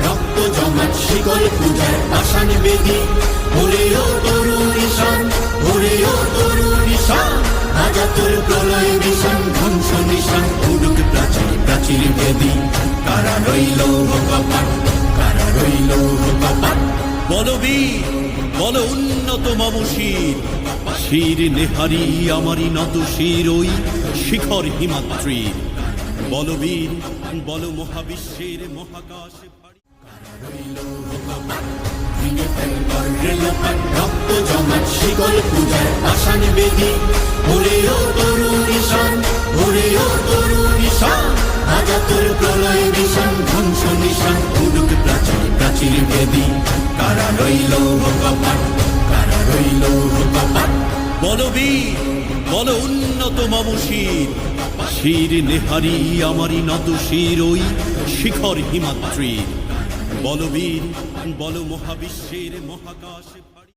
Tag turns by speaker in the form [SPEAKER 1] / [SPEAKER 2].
[SPEAKER 1] রক্ত জমাট শিকল পূজার পাষাণ বেদী, ওরে ও তরুণ ঈশান, ওরে ও তরুণ ঈশান, আজাতুর প্রলয় বিষাণ ধ্বংস নিশান, উড়ুক প্রাচীর প্রাচীর বেদী, কারা রইল কপাট, কারা রইল কপাট।
[SPEAKER 2] বলবীর বল উন্নত মম শির, শির নেহারি আমারি নত শির ওই শিখর হিমাদ্রির। বলবীর বল মহাবিশ্বের মহাকাশ ভারী।
[SPEAKER 1] রক্ত জমাট শিকল পূজার পাষাণ বেদী, ওরে ও তরুণ ঈশান, ওরে ও তরুণ ঈশান, আজাতুর প্রলয় বিষাণ ধ্বংস নিশান, উড়ুক প্রাচীর প্রাচীর বেদী, কারা রইল কপাট, কারা রইল কপাট।
[SPEAKER 2] বলবীর বল উন্নত মম শির, শির নেহারি আমারি নত শির ওই শিখর হিমাদ্রির। বলবীর বল মহাবিশ্বের মহাকাশ